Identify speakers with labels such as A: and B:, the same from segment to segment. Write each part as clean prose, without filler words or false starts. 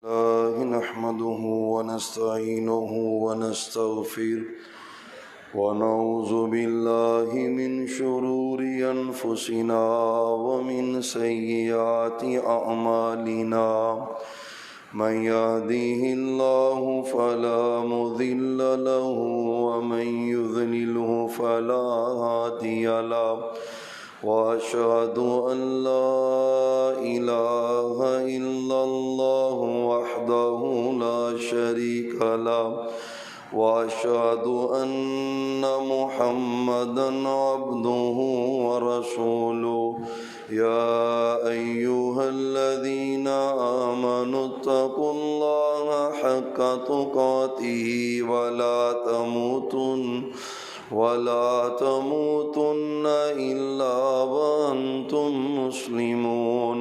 A: الله نحمده ونستعينه ونستغفره ونعوذ بالله من شرور أنفسنا ومن سيئات أعمالنا من يهده الله فلا مضل له ومن يضلله فلا هادي له وأشهد أن لا إله إلا الله وحده لا شريك له وأشهد أن محمدا عبده ورسوله يا أيها الذين آمنوا اتقوا الله حق تقاته ولا تموتن إلا وأنتم مسلمون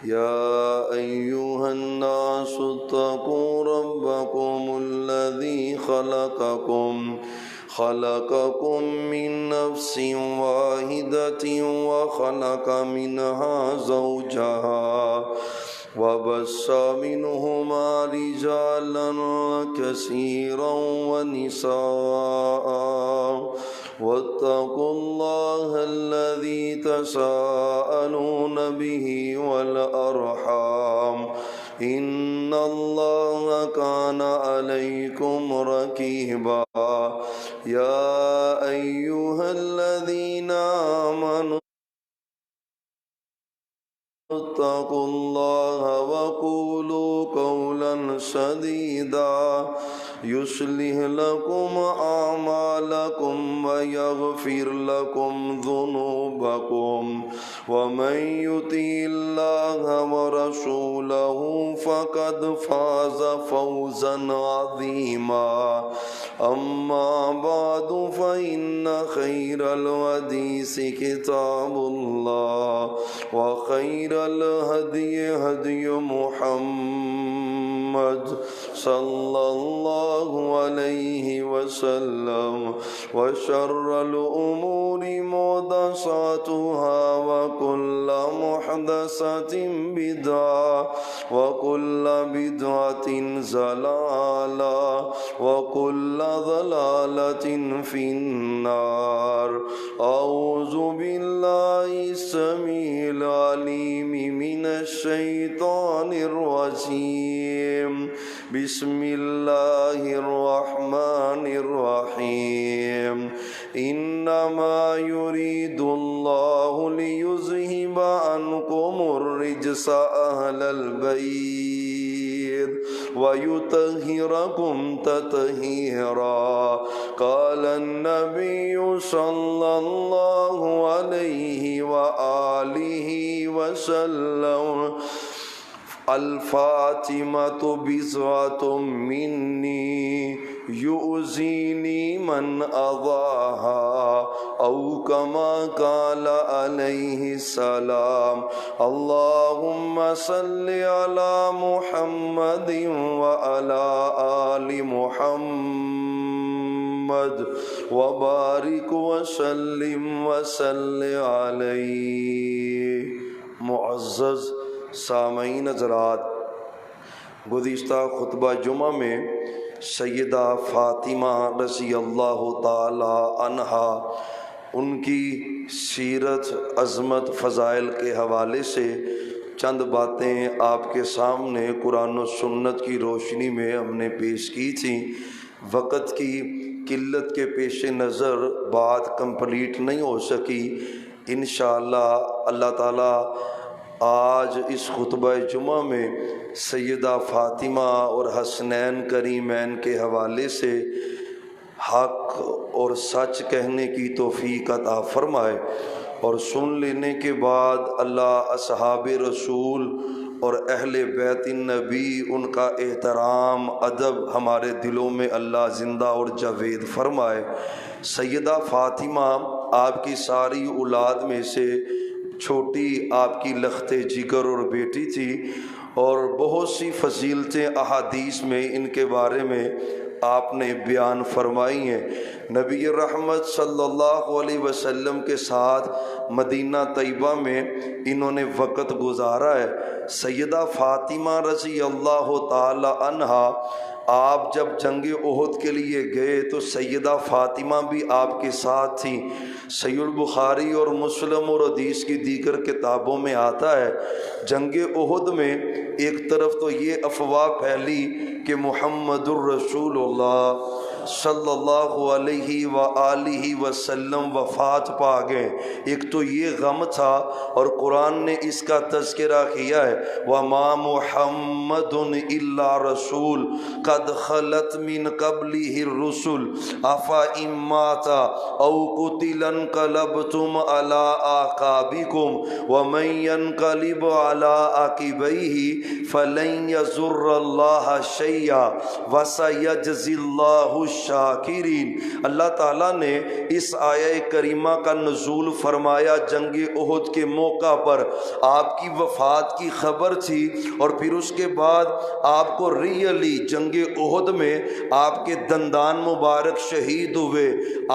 A: يا أيها الناس اتقوا ربكم الذي خلقكم من نفس واحدة وخلق منها زوجها وبث منهما رجالا كثيرا ونساء واتقوا الله الذي تساءلون به والأرحام إن الله كان عليكم رقيبا يا أيها الذين آمنوا اتقوا الله وقولوا قولا سديدا يصلح لكم أعمالكم ويغفر لكم ذنوبكم ومن يطع الله ورسوله فقد فاز فوزا عظيما أما بعد فإن خير الحديث كتاب الله وخير الهدي هدي محمد صلى الله عليه وسلم وشر الأمور محدثاتها وكل محدثة بدعة وكل بدعة ضلالة وكل ضلالة في النار أعوذ بالله السميع العليم من الشيطان الرجيم بسم الله الرحمن الرحيم إنما يريد الله ليذهب عنكم الرجس أهل البيت ويطهركم تطهيرا قال النبي صلى الله عليه وآله وسلم الفاطمة بضعة مني يؤذيني من أذاها أو كما قال عليه السلام اللهم صل على محمد وعلى آل محمد وبارك وسلم عليه. معزز سامعین حضرات، گزشتہ خطبہ جمعہ میں سیدہ فاطمہ رضی اللہ تعالی عنہا ان کی سیرت، عظمت، فضائل کے حوالے سے چند باتیں آپ کے سامنے قرآن و سنت کی روشنی میں ہم نے پیش کی تھیں. وقت کی قلت کے پیش نظر بات کمپلیٹ نہیں ہو سکی. انشاءاللہ اللہ تعالیٰ آج اس خطبہ جمعہ میں سیدہ فاطمہ اور حسنین کریمین کے حوالے سے حق اور سچ کہنے کی توفیق عطا فرمائے، اور سن لینے کے بعد اللہ اصحاب رسول اور اہل بیت النبی ان کا احترام، ادب ہمارے دلوں میں اللہ زندہ اور جاوید فرمائے. سیدہ فاطمہ آپ کی ساری اولاد میں سے چھوٹی آپ کی لخت جگر اور بیٹی تھی، اور بہت سی فضیلتیں احادیث میں ان کے بارے میں آپ نے بیان فرمائی ہیں۔ نبی رحمت صلی اللہ علیہ وسلم کے ساتھ مدینہ طیبہ میں انہوں نے وقت گزارا ہے۔ سیدہ فاطمہ رضی اللہ تعالی عنہا آپ جب جنگ احد کے لیے گئے تو سیدہ فاطمہ بھی آپ کے ساتھ تھیں۔ صحیح البخاری اور مسلم اور حدیث کی دیگر کتابوں میں آتا ہے جنگ احد میں ایک طرف تو یہ افواہ پھیلی کہ محمد الرسول اللہ صلی اللہ علیہ وآلہ وسلم وفات پا گئے، ایک تو یہ غم تھا، اور قرآن نے اس کا تذکرہ کیا ہے وَمَا مُحَمَّدٌ إِلَّا رَسُولٌ قَدْ خَلَتْ مِن قَبْلِهِ الرُّسُلُ أَفَإِن مَّاتَ أَوْ قُتِلَ انقلبتم عَلَىٰ أَعْقَابِكُمْ وَمَن يَنقلب عَلَىٰ عَقِبَيْهِ فَلَن يَضُرَّ اللَّهَ شَيْئًا وَسَيَجْزِي اللَّهُ الشَّاكِرِينَ۔ اللہ تعالیٰ نے اس آیہ کریمہ کا نزول فرمایا جنگ احد کے موقع پر، آپ کی وفات کی خبر تھی، اور پھر اس کے بعد آپ کو ریئلی جنگ احد میں آپ کے دندان مبارک شہید ہوئے،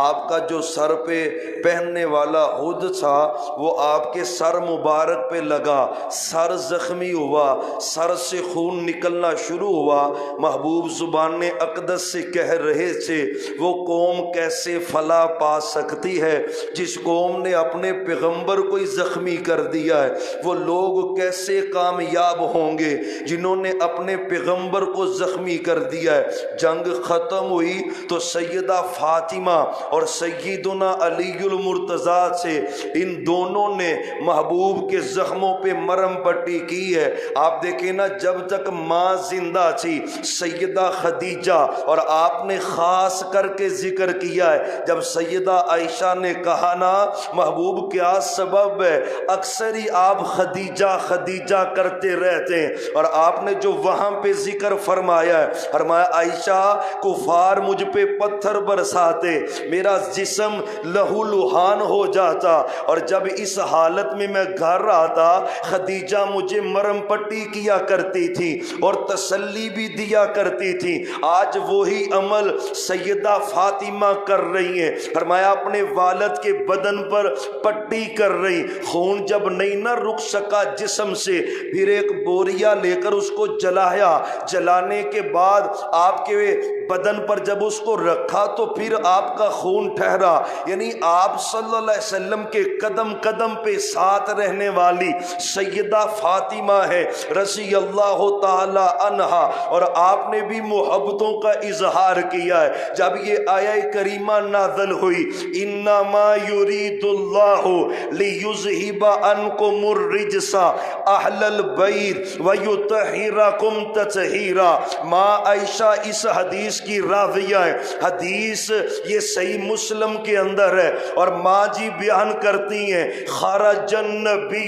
A: آپ کا جو سر پہ پہننے والا ہود تھا وہ آپ کے سر مبارک پہ لگا، سر زخمی ہوا، سر سے خون نکلنا شروع ہوا۔ محبوب زبان اقدس سے کہہ رہے تھے وہ قوم کیسے فلاح پا سکتی ہے جس قوم نے اپنے پیغمبر کو ہی زخمی کر دیا ہے، وہ لوگ کیسے کامیاب ہوں گے جنہوں نے اپنے پیغمبر کو زخمی کر دیا ہے۔ جنگ ختم ہوئی تو سیدہ فاطمہ اور سیدنا علی المرتضیٰ سے ان دونوں نے محبوب کے زخموں پہ مرہم پٹی کی ہے۔ آپ دیکھیں نا، جب تک ماں زندہ تھی سیدہ خدیجہ، اور آپ نے خاص کر کے ذکر کیا ہے جب سیدہ عائشہ نے کہا نا محبوب کیا سبب ہے، اکثر ہی آپ خدیجہ خدیجہ کرتے رہتے ہیں، اور آپ نے جو وہاں پہ ذکر فرمایا ہے، فرمایا عائشہ کفار مجھ پہ پتھر برساتے، میرا جسم لہو لہان ہو جاتا، اور جب اس حالت میں میں گھر رہا تھا خدیجہ مجھے مرہم پٹی کیا کرتی تھی اور تسلی بھی دیا کرتی تھی۔ آج وہی عمل سیدہ فاطمہ کر رہی ہیں، فرمایا اپنے والد کے بدن پر پٹی کر رہی، خون جب نہیں نہ رک سکا جسم سے، پھر ایک بوریا لے کر اس کو جلایا، جلانے کے بعد آپ کے بدن پر جب اس کو رکھا تو پھر آپ کا خون ٹھہرا، یعنی آپ صلی اللہ علیہ وسلم کے قدم قدم پہ ساتھ رہنے والی سیدہ فاطمہ ہے رضی اللہ تعالی عنہا، اور آپ نے بھی محبتوں کا اظہار کیا ہے۔ جب یہ آیہ کریمہ نازل ہوئی انما یرید اللہ لیذہب عنکم الرجس اہل البیت ویطہرکم تطہیرا، ماں عائشہ اس حدیث کی راویہ ہے، حدیث یہ صحیح مسلم کے اندر ہے، اور ماں جی بیان کرتی ہیں خرج النبی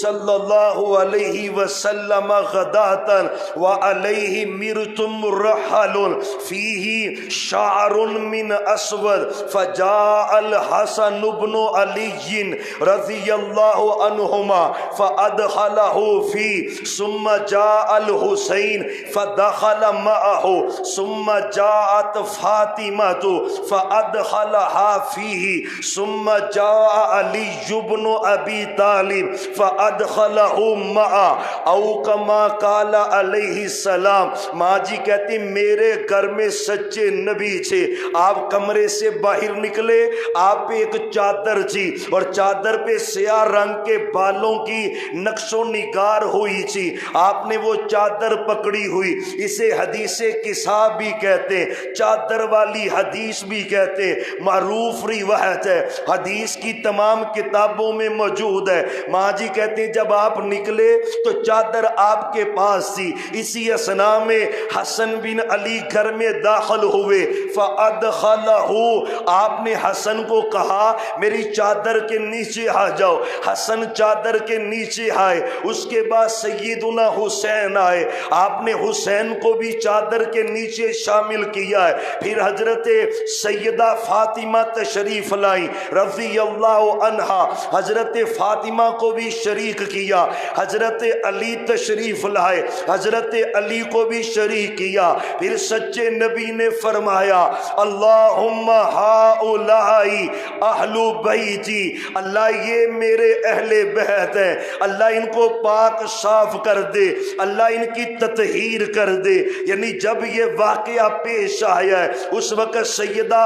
A: صلی اللہ علیہ وسلم غداۃ وعلیہ مرط مرحل فیہ شعر من اسود فجاء الحسن بن علی رضی اللہ عنہما فادخلہ فی ثم جاء الحسین فدخل معه ثم جاءت فاطمہ فادخلها فیہ ثم جاء علی بن ابی طالب فادخلہ معه او کما قال علیہ السلام۔ ماں جی کہتی میرے گھر میں سچے نبی تھے، آپ کمرے سے باہر نکلے، آپ پہ ایک چادر تھی اور چادر پہ سیاہ رنگ کے بالوں کی نقش و نگار ہوئی تھی، آپ نے وہ چادر پکڑی ہوئی، اسے حدیث کسا بھی کہتے ہیں، چادر والی حدیث بھی کہتے ہیں، معروف روایت ہے، حدیث کی تمام کتابوں میں موجود ہے۔ ماں جی کہتے ہیں جب آپ نکلے تو چادر آپ کے پاس تھی، اسی اثناء میں حسن بن علی گھر میں داخل ہوئے، فَأَدْخَلَهُ، آپ نے حسن کو کہا میری چادر کے نیچے آ جاؤ، حسن چادر کے نیچے آئے، اس کے بعد سیدنا حسین آئے، آپ نے حسین کو بھی چادر کے نیچے شامل کیا ہے۔ پھر حضرت سیدہ فاطمہ تشریف لائیں رضی اللہ عنہا، حضرت فاطمہ کو بھی شریک کیا۔ حضرت علی تشریف لائے، حضرت علی کو بھی شریک کیا۔ پھر سچے نبی نے فرمایا اللہم ہؤلاء اہل بیتی، اللہ یہ میرے اہل بیت ہیں، اللہ ان کو پاک صاف کر دے، اللہ ان کی تطہیر کر دے۔ یعنی جب یہ واقعہ پیش آیا ہے اس وقت سیدہ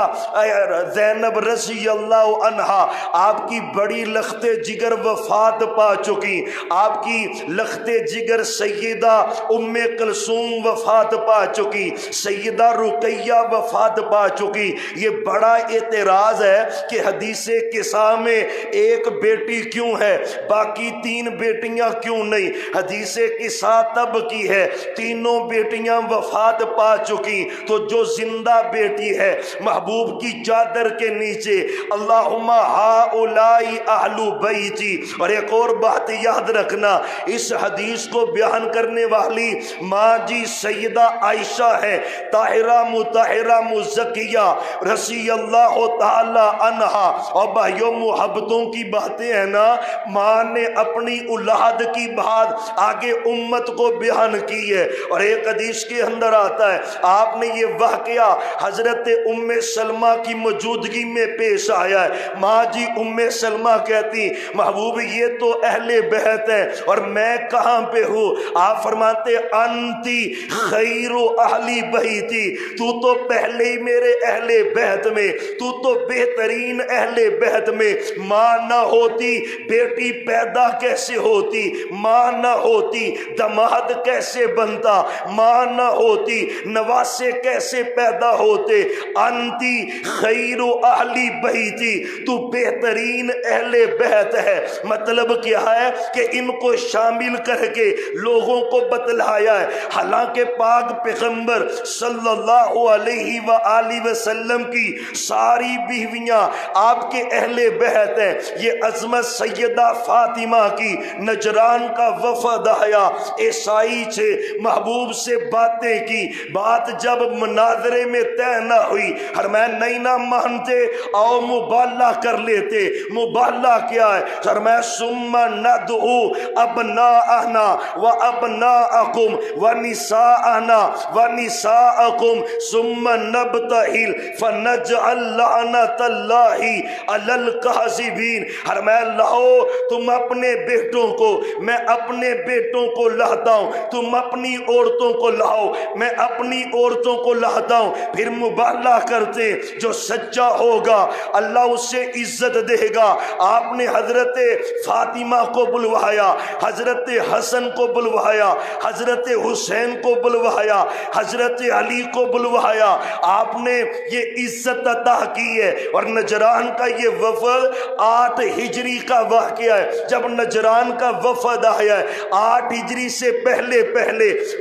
A: زینب رضی اللہ عنہا آپ کی بڑی لخت جگر وفات پا چکی، آپ کی لخت جگر سیدہ ام کلثوم وفات پا چکی، سیدہ رقیہ وفات پا چکی۔ یہ بڑا اعتراض ہے کہ حدیث کساء میں ایک بیٹی کیوں ہے باقی 3 بیٹیاں کیوں نہیں؟ حدیث کساء تب کی ہے تینوں بیٹیاں وفات پا چکی، تو جو زندہ بیٹی ہے محبوب کی چادر کے نیچے اللہم ہؤلاء اہل بیتی۔ اور ایک اور بات یاد رکھنا، اس حدیث کو بیان کرنے والی ماں جی سیدہ عائشہ ہے، طاہرہ مطہرہ مزکیہ رضی اللہ تعالی عنہا۔ اور بھائیوں محبتوں کی باتیں ہیں نا، ماں نے اپنی اولاد کی بات آگے امت کو بیان کی ہے۔ اور ایک حدیث کے اندر آتا ہے آپ نے یہ واقعہ حضرت ام سلمہ کی موجودگی میں پیش آیا ہے۔ ماں جی ام سلمہ کہتی محبوب یہ تو اہل بیت ہیں اور میں کہاں پہ ہوں؟ آپ فرماتے انتی خیر اہل بیتی، تو تو پہلے ہی میرے اہل بیت میں، تو تو بہترین اہل بیت میں۔ ماں نہ ہوتی بیٹی پیدا کیسے ہوتی؟ ماں نہ ہوتی دماد کیسے بنتا؟ ماں نہ ہوتی نواسے کیسے پیدا ہوتے؟ انتی خیر اہل بیتی، تو بہترین اہل بیت ہے۔ مطلب کیا ہے کہ ان کو شامل کر کے لوگوں کو بتلایا ہے۔ حالانکہ پاک پیغمبر صلی اللہ علیہ وآلہ وسلم کی ساری بیویاں آپ کے اہل بیت ہیں۔ یہ عظمت سیدہ فاطمہ کی نجران کا وفد آیا، عیسائی سے محبوب سے باتیں کی، بات جب مناظرے میں طے نہ ہوئی فرمایا نہیں نہ مانتے آؤ مبالغہ کر لیتے۔ مبالغہ کیا ہے؟ فرمایا ثم ندعو ابناءنا وابناءکم ونساءنا ونساءکم ثم نبتہل فنجعل لعنت اللہ علی الکاذبین۔ فرمایا لاؤ تم اپنے بیٹوں کو، میں اپنے بیٹوں کو لاتا ہوں، تم اپنی عورتوں کو لاؤ، میں اپنی عورتوں کو لاتا ہوں، پھر مبالغہ کرتے جو سچا ہوگا اللہ اسے عزت دے گا۔ آپ نے حضرت فاطمہ کو بلوایا، حضرت حسن کو بلوایا، حضرت حسین کو بلوایا، حضرت علی کو بلوایا۔ آپ نے یہ عزت عطا کی ہے۔ اور نجران کا یہ وفد 8 ہجری کا واقعہ ہے۔ جب نجران کا وفد آیا ہے 8 ہجری سے پہلے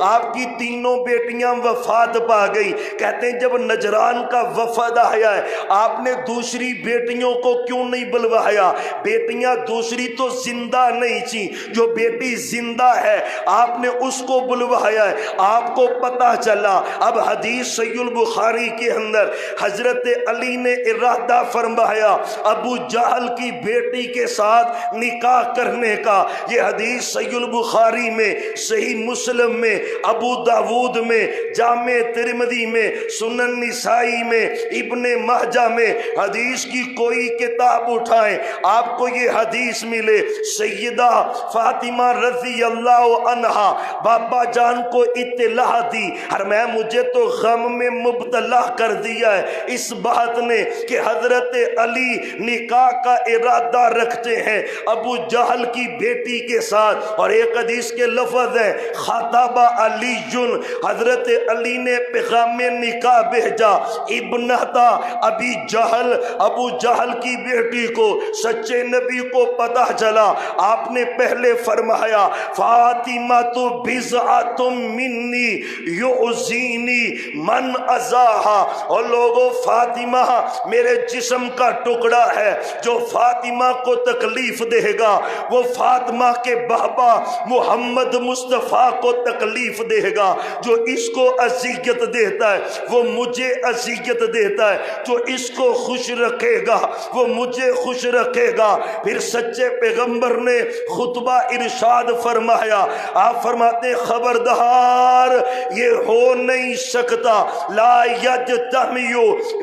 A: آپ کی تینوں بیٹیاں وفات پا گئی۔ کہتے ہیں جب نجران کا وفد آیا ہے آپ نے دوسری بیٹیوں کو کیوں نہیں بلوایا؟ بیٹیاں دوسری تو زندہ نہیں تھی، جو بیٹی زندہ ہے آپ نے اس کو بلوایا ہے۔ آپ کو پتا چلا اب حدیث صحیح البخاری کے اندر حضرت علی نے ارادہ فرمایا ابو جہل کی بیٹی کے ساتھ نکاح کرنے کا۔ یہ حدیث صحیح البخاری میں، صحیح مسلم میں، ابو داود میں، جامع ترمذی میں، سنن نسائی میں، ابن ماجہ میں، حدیث کی کوئی کتاب اٹھائیں آپ کو یہ حدیث ملے۔ سیدہ فاطمہ رضی اللہ عنہا بابا جان کو اطلاع دی، فرمایا مجھے تو غم میں مبتلا کر دیا ہے اس بات نے کہ حضرت علی نکاح کا ارادہ رکھتے ہیں ابو جہل کی بیٹی کے ساتھ۔ اور ایک حدیث کے لفظ ہیں خطب علی جن، حضرت علی نے پیغام نکاح بھیجا ابنتا ابی جہل، ابو جہل کی بیٹی کو۔ سچے نبی کو پتہ چلا، آپ نے پہلے فرمایا فاطمہ تو بضعۃ منی یؤذینی من اذاہا، اور لوگوں فاطمہ میرے جسم کا ٹکڑا ہے، جو فاطمہ کو تکلیف دے گا وہ فاطمہ کے بابا محمد مصطفیٰ کو تکلیف دے گا، جو اس کو اذیت اذیت دیتا ہے وہ مجھے اذیت دیتا ہے، جو اس کو خوش رکھے گا وہ مجھے خوش رکھے گا۔ پھر سچے پیغمبر نے خطبہ ارشاد فرمایا، آپ فرماتے ہیں خبردار یہ ہو نہیں سکتا، لا یجتمع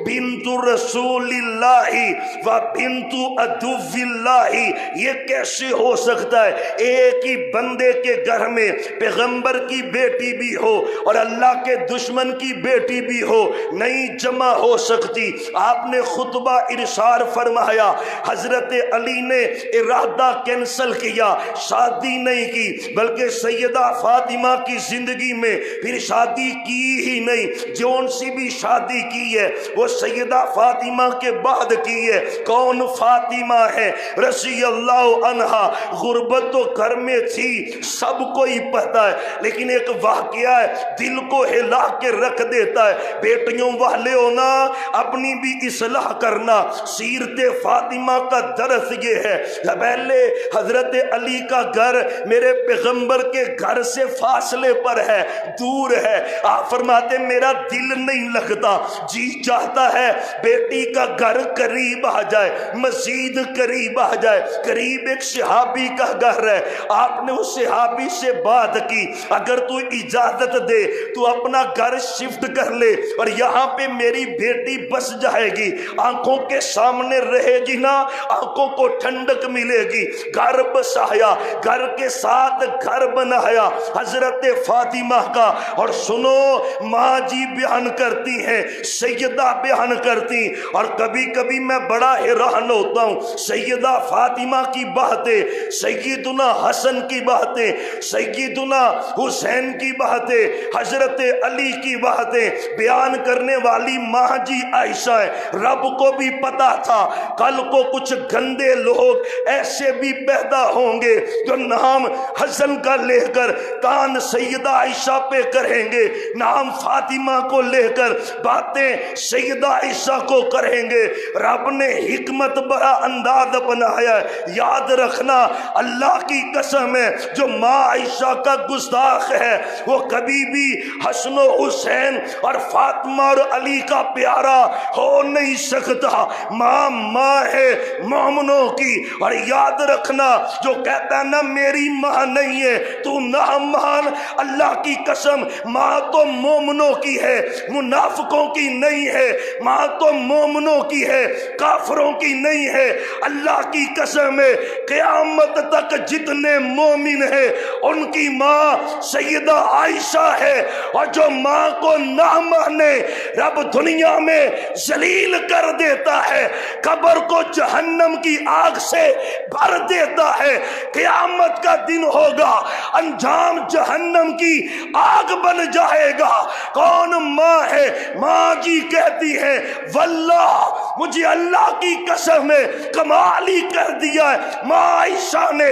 A: بنت رسول اللہ و بنت عدو اللہ، یہ کیسے ہو سکتا ہے ایک ہی بندے کے گھر میں پیغمبر کی بیٹی بھی ہو اور اللہ کے دشمن کی بیٹی بھی ہو، نہیں جمع ہو سکتی۔ آپ نے خطبہ ارشاد فرمایا، حضرت علی نے ارادہ کینسل کیا، شادی نہیں کی، بلکہ سیدہ فاطمہ کی زندگی میں پھر شادی کی ہی نہیں، جون سی بھی شادی کی ہے وہ سیدہ فاطمہ کے بعد کی ہے۔ کون فاطمہ ہے رضی اللہ عنہا؟ غربت تو گھر میں تھی سب کو ہی پتہ ہے، لیکن ایک واقعہ ہے دل کو ہلا کے رکھ دیتا ہے۔ بیٹیوں والے ہونا اپنی بھی اصلاح کرنا، سیرت فاطمہ کا درس یہ ہے، پہلے حضرت علی کا گھر میرے پیغمبر کے گھر سے فاصلے پر ہے، دور ہے۔ آپ فرماتے میرا دل نہیں لگتا، جی چاہتا ہے بیٹی کا گھر قریب آ جائے، مزید قریب آ جائے۔ قریب ایک صحابی کا گھر ہے، آپ نے اس صحابی سے بات کی، اگر تو اجازت دے تو اپنا گھر شفٹ کر لے اور یہاں پہ میری بیٹی بس جائے گی، آنکھوں کے سامنے رہے گی نا، آنکھوں کو ٹھنڈک ملے گی۔ گھر بسایا، گھر کے ساتھ گھر بنایا حضرت فاطمہ کا۔ اور سنو ماں جی بیان کرتی ہیں، سیدہ بیان کرتی، اور کبھی کبھی میں بڑا حیران ہوتا ہوں، سیدہ فاطمہ کی باتیں، سیدنا حسن کی باتیں، سیدنا حسین کی باتیں، حضرت علی کی باتیں بیان کرنے والی ماں جی عائشہ ہے۔ رب کو بھی پتا تھا کل کو کچھ گندے لوگ ایسے بھی پیدا ہوں گے جو نام حسن کا لے کر کان سیدہ عائشہ پہ کریں گے، نام فاطمہ کو لے کر باتیں سیدہ عائشہ کو کریں گے۔ رب نے حکمت بڑا انداز بنایا ہے، یاد رکھنا اللہ کی قسم ہے جو ماں عائشہ کا گستاخ ہے وہ کبھی بھی حسن و حسین اور فاطمہ اور علی کا پیارا ہو نہیں سکتا۔ ماں ماں ہے مومنوں کی، اور یاد رکھنا جو کہتا ہے نا میری ماں نہیں ہے تو نہ مان، اللہ کی قسم ماں تو مومنوں کی ہے، منافقوں کی نہیں ہے، ماں تو مومنوں کی ہے، کافروں کی نہیں ہے۔ اللہ کی قسم ہے قیامت تک جتنے مومن ہیں ان کی ماں سیدہ عائشہ ہے، اور جو ماں کو نہ مانے رب دنیا میں ذلیل کر دیتا ہے، قبر کو جہنم کی آگ سے بھر دیتا ہے۔ قیامت کا دن ہوگا، انجام جہنم کی آگ بن جائے گا۔ کون ماں ہے؟ ماں جی کہتی ہے واللہ مجھے اللہ کی قسم ہے کمال ہی کر دیا ہے ماں عائشہ نے،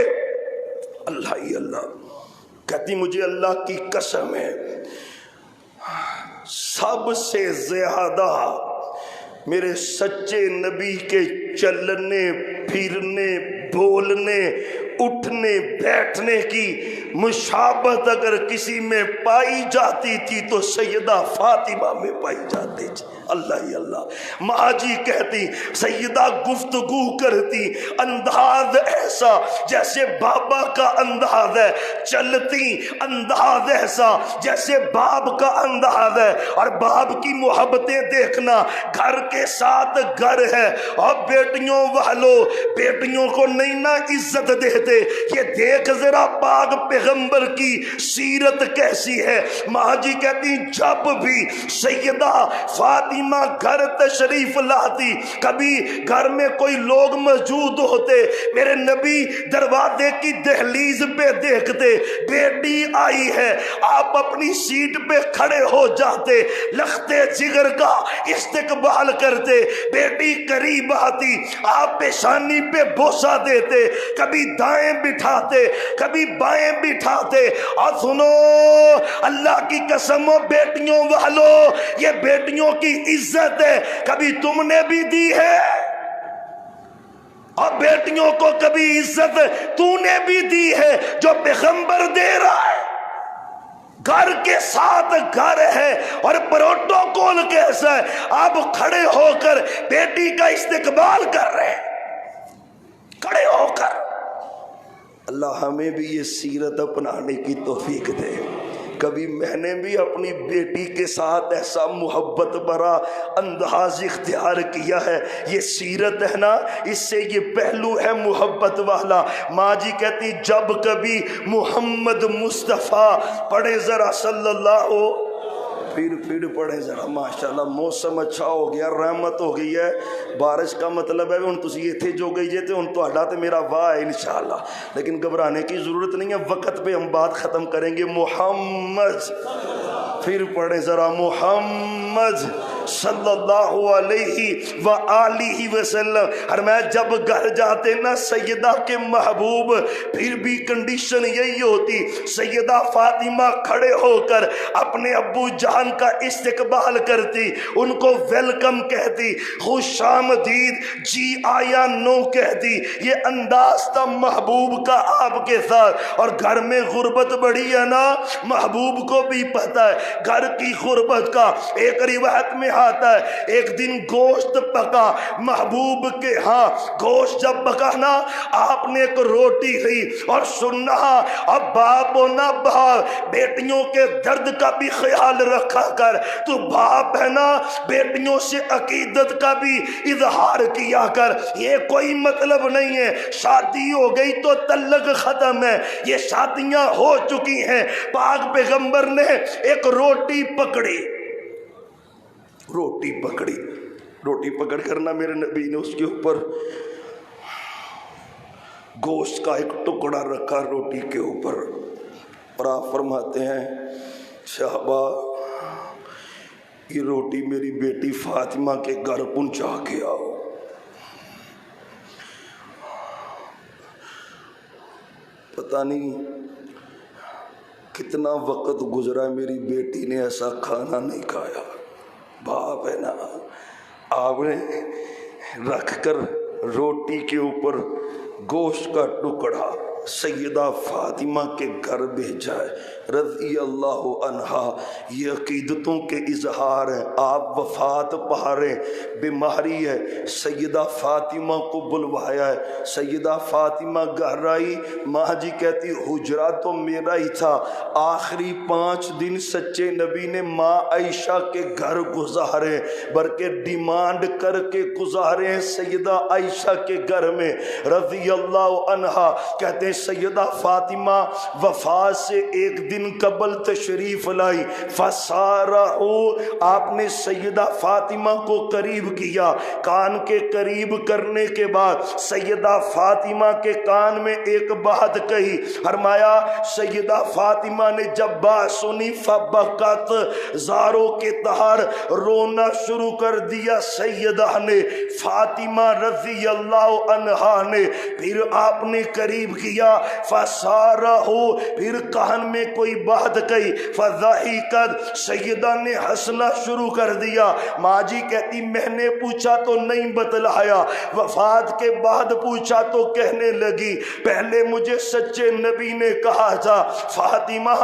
A: اللہ ہی اللہ کہتی مجھے اللہ کی قسم ہے سب سے زیادہ میرے سچے نبی کے چلنے پھرنے بولنے اٹھنے بیٹھنے کی مشابہت اگر کسی میں پائی جاتی تھی تو سیدہ فاطمہ میں پائی جاتی تھی۔ اللہ ہی اللہ ماں جی کہتی سیدہ گفتگو کرتی انداز ایسا جیسے بابا کا انداز ہے، چلتی انداز ایسا جیسے باپ کا انداز ہے، اور باپ کی محبتیں دیکھنا، گھر کے ساتھ گھر ہے۔ اور بیٹیوں والوں بیٹیوں کو نہیں نہ عزت دیتے، یہ دیکھ ذرا پاک پیغمبر کی سیرت کیسی ہے۔ ماں جی کہتی جب بھی سیدہ فاطمہ گھر تشریف لاتی، کبھی گھر میں کوئی لوگ موجود ہوتے، میرے نبی دروازے کی دہلیز پہ دیکھتے بیٹی آئی ہے، آپ اپنی سیٹ پہ کھڑے ہو جاتے، لختے جگر کا استقبال کرتے، بیٹی قریب آتی آپ پیشانی پہ بوسہ دیتے، کبھی دائیں بٹھاتے کبھی بائیں بٹھاتے۔ اور سنو اللہ کی قسم بیٹیوں والوں یہ بیٹیوں کی عزت ہے، کبھی تم نے بھی دی ہے اور بیٹیوں کو کبھی عزت تو نے بھی دی ہے جو پیغمبر دے رہا ہے۔ گھر کے ساتھ گھر ہے اور پروٹوکول کیسا ہے، آپ کھڑے ہو کر بیٹی کا استقبال کر رہے ہیں، کھڑے ہو کر۔ اللہ ہمیں بھی یہ سیرت اپنانے کی توفیق دے۔ کبھی میں نے بھی اپنی بیٹی کے ساتھ ایسا محبت بھرا انداز اختیار کیا ہے، یہ سیرت ہے نا، اس سے یہ پہلو ہے محبت والا۔ ماں جی کہتی جب کبھی محمد مصطفیٰ پڑھے ذرا صلی اللہ پھر پڑھے ذرا، ماشاءاللہ موسم اچھا ہو گیا، رحمت ہو گئی ہے، بارش کا مطلب ہے ہن تسی ایتھے جو گئی جے تے ہن تہاڈا تے میرا واہ ہے انشاءاللہ، لیکن گھبرانے کی ضرورت نہیں ہے، وقت پہ ہم بات ختم کریں گے۔ محمد، پھر پڑھے ذرا محمد صلی اللہ علیہ وآلہ وسلم۔ اور میں جب گھر جاتے نا سیدہ کے محبوب، پھر بھی کنڈیشن یہی ہوتی، سیدہ فاطمہ کھڑے ہو کر اپنے ابو جان کا استقبال کرتی، ان کو ویلکم کہتی، خوش آمدید، جی آیا نو کہتی۔ یہ انداز تھا محبوب کا آپ کے ساتھ۔ اور گھر میں غربت بڑی ہے نا، محبوب کو بھی پتہ ہے گھر کی غربت کا۔ ایک روایت میں آتا ہے ایک دن گوشت پکا محبوب کے ہاں، گوشت جب پکا نا آپ نے ایک روٹی لی اور سننا، اب باپ ہو نا باپ، بیٹیوں کے درد کا بھی خیال رکھا کر، تو باپ ہے نا بیٹیوں سے عقیدت کا بھی اظہار کیا کر۔ یہ کوئی مطلب نہیں ہے شادی ہو گئی تو تعلق ختم ہے، یہ شادیاں ہو چکی ہیں۔ پاک پیغمبر نے ایک روٹی پکڑی، روٹی پکڑ کرنا میرے نبی نے اس کے اوپر گوشت کا ایک ٹکڑا رکھا روٹی کے اوپر، اور آپ فرماتے ہیں صحابہ یہ روٹی میری بیٹی فاطمہ کے گھر پہنچا کے آؤ۔ پتہ نہیں کتنا وقت گزرا میری بیٹی نے ایسا کھانا نہیں کھایا۔ باپ ہے نا، آپ نے رکھ کر روٹی کے اوپر گوشت کا ٹکڑا سیدہ فاطمہ کے گھر بھیجا ہے رضی اللہ عنہا۔ یہ عقیدتوں کے اظہار ہیں۔ آپ وفات پا رہے، بیماری ہے، سیدہ فاطمہ کو بلوایا ہے، سیدہ فاطمہ گھر آئی، ماں جی کہتی حجرہ تو میرا ہی تھا، آخری 5 دن سچے نبی نے ماں عائشہ کے گھر گزارے، بلکہ ڈیمانڈ کر کے گزارے ہیں سیدہ عائشہ کے گھر میں رضی اللہ عنہا۔ کہتے ہیں سیدہ فاطمہ وفات سے ایک دن قبل تشریف لائی، فسارہو، آپ نے سیدہ فاطمہ کو قریب کیا، کان کے قریب کرنے کے بعد سیدہ فاطمہ کے کان میں ایک بات کہی، فرمایا سیدہ فاطمہ نے جب بات سنی فبکت، زاروں کے تہار رونا شروع کر دیا سیدہ نے فاطمہ رضی اللہ عنہا نے۔ پھر آپ نے قریب کیا، فسارہو، پھر کان میں کوئی بات کہی، فضحکت، سیدہ نے ہنسنا شروع کر دیا۔ ماں جی کہتی میں نے پوچھا تو نہیں بتلایا، وفات کے بعد پوچھا تو کہنے لگی پہلے مجھے سچے نبی نے کہا تھا فاطمہ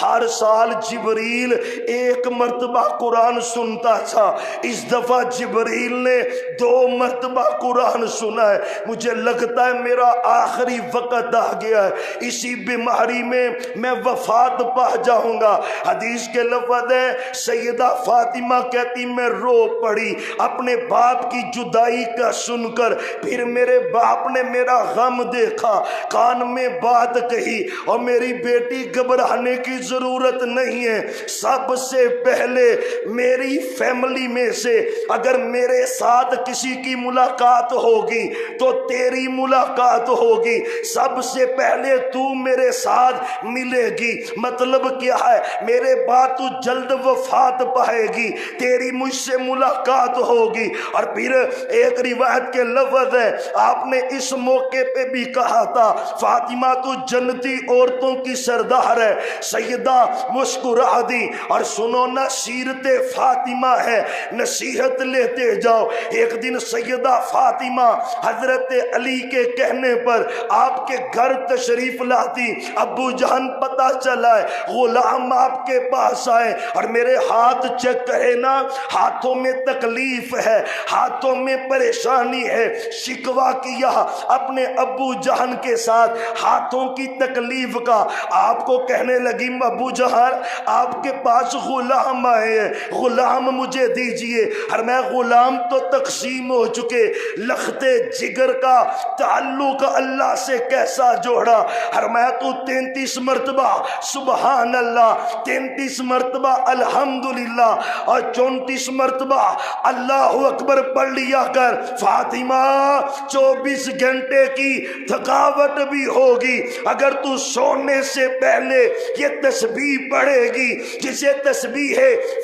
A: ہر سال جبریل 1 مرتبہ قرآن سنتا تھا، اس دفعہ جبریل نے 2 مرتبہ قرآن سنا ہے، مجھے لگتا ہے میرا آخری وقت آ گیا ہے، اسی بیماری میں وفات پا جاؤں گا۔ حدیث کے لفظ ہے سیدہ فاطمہ کہتی میں رو پڑی اپنے باپ کی جدائی کا سن کر، پھر میرے باپ نے میرا غم دیکھا، کان میں بات کہی، اور میری بیٹی گھبرانے کی ضرورت نہیں ہے، سب سے پہلے میری فیملی میں سے اگر میرے ساتھ کسی کی ملاقات ہوگی تو تیری ملاقات ہوگی، سب سے پہلے تو میرے ساتھ ملے گی۔ مطلب کیا ہے؟ میرے بعد تو جلد وفات پائے گی، تیری مجھ سے ملاقات ہوگی۔ اور پھر ایک روایت کے لفظ ہے آپ نے اس موقع پہ بھی کہا تھا فاطمہ تو جنتی عورتوں کی سردار ہے، سیدہ مسکرا دی۔ اور سنو نا سیرت فاطمہ ہے، نصیحت لیتے جاؤ۔ ایک دن سیدہ فاطمہ حضرت علی کے کہنے پر آپ کے گھر تشریف لاتی، ابو جہن پتہ چلا ہے غلام آپ کے پاس آئے اور میرے ہاتھ چیک کرے نا، ہاتھوں میں تکلیف ہے، ہاتھوں میں پریشانی ہے، شکوہ کیا اپنے ابو جہن کے ساتھ ہاتھوں کی تکلیف کا۔ آپ کو کہنے لگی ابو جہن آپ کے پاس غلام آئے ہیں، غلام مجھے دیجئے۔ اور میں غلام تو تقسیم ہو چکے، لختے جگر کا تعلق اللہ سے کیسا جوڑا۔ اور میں تو 33 مرتبہ سبحان اللہ، 33 مرتبہ الحمدللہ اور 34 مرتبہ اللہ اکبر پڑھ لیا کر۔ فاطمہ 24 گھنٹے کی تھکاوٹ بھی ہوگی، اگر تو سونے سے پہلے یہ تسبیح پڑھے گی جسے تسبیح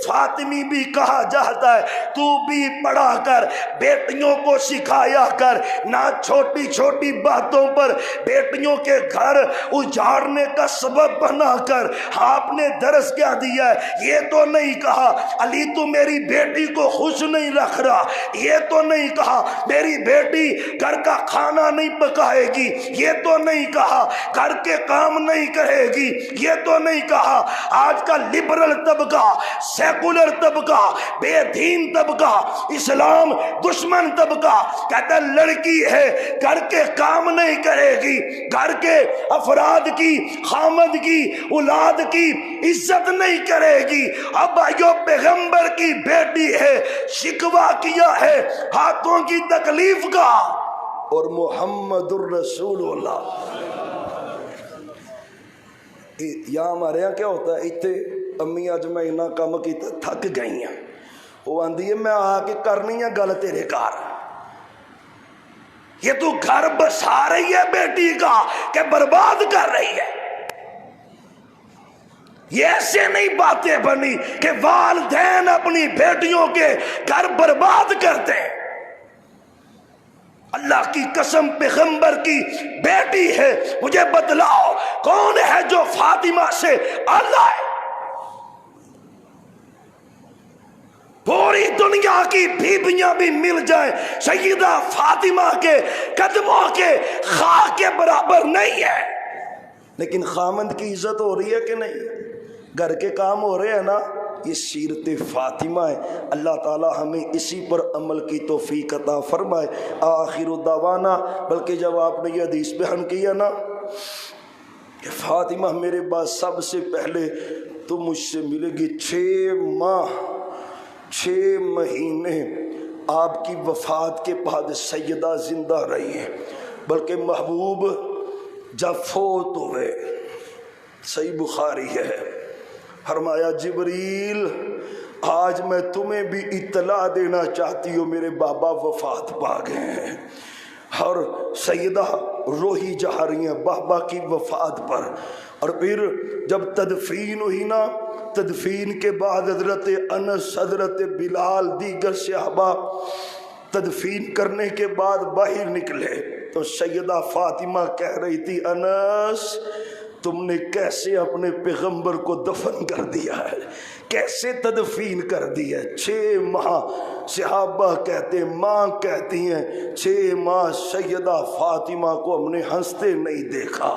A: فاطمی بھی کہا جاتا ہے، تو بھی پڑھا کر، بیٹیوں کو سکھایا کر، نہ چھوٹی چھوٹی باتوں پر بیٹیوں کے گھر اجاڑنے کا سبب بنا کر۔ آپ نے درس کیا دیا ہے؟ یہ تو نہیں کہا علی تو میری بیٹی کو خوش نہیں رکھ رہا، یہ تو نہیں کہا میری بیٹی گھر کا کھانا نہیں پکائے گی، یہ تو نہیں کہا گھر کے کام نہیں کرے گی، یہ تو نہیں کہا۔ آج کا لبرل طبقہ، سیکولر طبقہ، بے دین طبقہ، اسلام دشمن طبقہ کہتا ہے لڑکی ہے گھر کے کام نہیں کرے گی، گھر کے افراد کی، خامد کی، اولاد کی عزت نہیں کرے گی۔ اب بھائیو پیغمبر کی بیٹی ہے، شکوہ کیا ہے ہاتھوں کی تکلیف کا، اور محمد الرسول اللہ۔ یہاں ہمارے یہاں کیا ہوتا ہے، اتنے امی اج میں اتنا کام کیتا تھک گئی ہیں، وہ آندھی ہے میں آ کے کرنی ہے گل تیرے گھر۔ یہ تو گھر بسا رہی ہے بیٹی کا کہ برباد کر رہی ہے؟ یہ ایسے نہیں باتیں بنی کہ والدین اپنی بیٹیوں کے گھر برباد کرتے ہیں۔ اللہ کی قسم پیغمبر کی بیٹی ہے، مجھے بتلاؤ کون ہے جو فاطمہ سے اللہ ہے؟ پوری دنیا کی بیویاں بھی مل جائیں، سیدہ فاطمہ کے قدموں کے خاک کے برابر نہیں ہے۔ لیکن خامند کی عزت ہو رہی ہے کہ نہیں؟ گھر کے کام ہو رہے ہیں نا، یہ سیرت فاطمہ ہے۔ اللہ تعالی ہمیں اسی پر عمل کی توفیق عطا فرمائے۔ آخر دعوانا، بلکہ جب آپ نے یہ حدیث بیان کیا نا کہ فاطمہ میرے بعد سب سے پہلے تو مجھ سے ملے گی، 6 مہینے آپ کی وفات کے بعد سیدہ زندہ رہی ہے، بلکہ محبوب جب فوت ہوئے، صحیح بخاری ہے، فرمایا جبریل آج میں تمہیں بھی اطلاع دینا چاہتی ہوں میرے بابا وفات پا گئے ہیں۔ اور سیدہ روحی جا رہی ہیں بابا کی وفات پر۔ اور پھر جب تدفین ہوئی نا، تدفین کے بعد حضرت انس، حضرت بلال، دیگر صحابہ تدفین کرنے کے بعد باہر نکلے تو سیدہ فاطمہ کہہ رہی تھی انس تم نے کیسے اپنے پیغمبر کو دفن کر دیا ہے، کیسے تدفین کر دیا ہے؟ 6 ماہ صحابہ کہتے ہیں، ماں کہتی ہیں 6 ماہ سیدہ فاطمہ کو ہم نے ہنستے نہیں دیکھا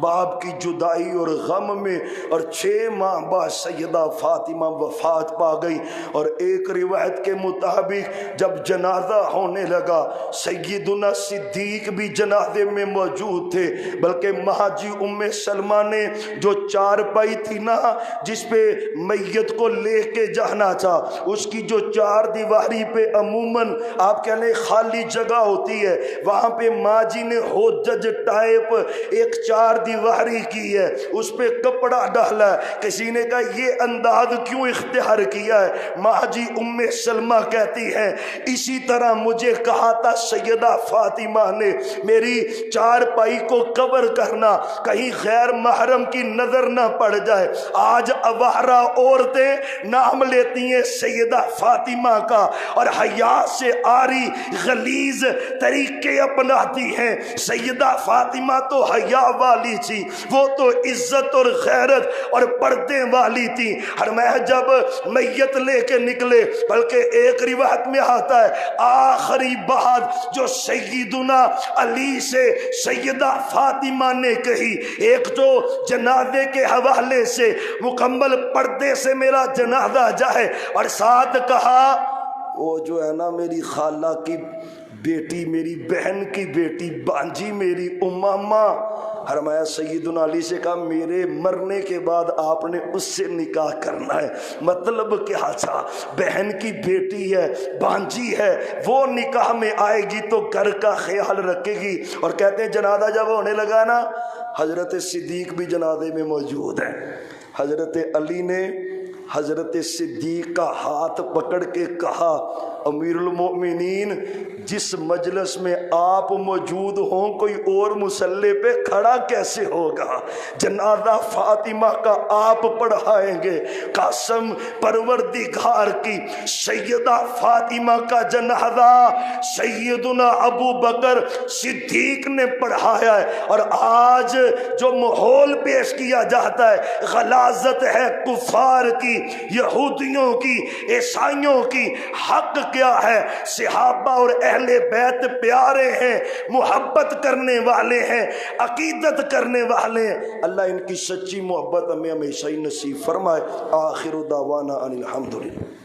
A: باپ کی جدائی اور غم میں، اور 6 ماہ بعد سیدہ فاطمہ وفات پا گئی۔ اور ایک روایت کے مطابق جب جنازہ ہونے لگا سیدنا صدیق بھی جنازے میں موجود تھے، بلکہ ماجی ام سلمہ نے جو چارپائی تھی نا جس پہ میت کو لے کے جانا تھا، اس کی جو 4 دیواری پہ عموماً آپ کہہ لیں خالی جگہ ہوتی ہے، وہاں پہ ماں جی نے ہوجج ٹائپ ایک 4 دیواری کی ہے، اس پہ کپڑا ڈالا ہے۔ کسی نے کہا یہ انداز کیوں اختیار کیا ہے؟ ماں جی ام سلمہ کہتی ہیں اسی طرح مجھے کہا تھا سیدہ فاطمہ نے میری چارپائی کو کور کرنا، کہیں غیر محرم کی نظر نہ پڑ جائے۔ آج اوارہ عورتیں سے نام لیتی ہیں سیدہ فاطمہ کا اور حیا سے آری غلیظ طریقے اپناتی ہیں۔ سیدہ فاطمہ تو حیا والی تھی، وہ تو عزت اور غیرت اور پردے والی تھی۔ فرمایا جب میت لے کے نکلے، بلکہ ایک روایت میں آتا ہے آخری بات جو سیدنا علی سے سیدہ فاطمہ نے کہی، ایک تو جنازے کے حوالے سے مکمل پردے سے میرا جنازہ جائے، اور ساتھ کہا وہ جو ہے نا میری خالہ کی بیٹی، میری بہن کی بیٹی بانجی میری امامہ، فرمایا سیدنا علی سے کہا میرے مرنے کے بعد آپ نے اس سے نکاح کرنا ہے۔ مطلب کیا تھا؟ بہن کی بیٹی ہے، بانجی ہے، وہ نکاح میں آئے گی تو گھر کا خیال رکھے گی۔ اور کہتے ہیں جنازہ جب ہونے لگا نا، حضرت صدیق بھی جنازے میں موجود ہیں۔ حضرت علی نے حضرت صدیق کا ہاتھ پکڑ کے کہا امیر المؤمنین جس مجلس میں آپ موجود ہوں کوئی اور مصلی پہ کھڑا کیسے ہوگا؟ جنازہ فاطمہ کا آپ پڑھائیں گے؟ قسم پروردگار کی، سیدہ فاطمہ کا جنازہ سیدنا ابو بکر صدیق نے پڑھایا ہے۔ اور آج جو ماحول پیش کیا جاتا ہے غلاظت ہے کفار کی، یہودیوں کی، عیسائیوں کی۔ حق کیا ہے؟ صحابہ اور اہل بیت پیارے ہیں، محبت کرنے والے ہیں، عقیدت کرنے والے ہیں۔ اللہ ان کی سچی محبت ہمیں ہمیشہ ہی نصیب فرمائے۔ آخر دعوانا ان الحمدللہ۔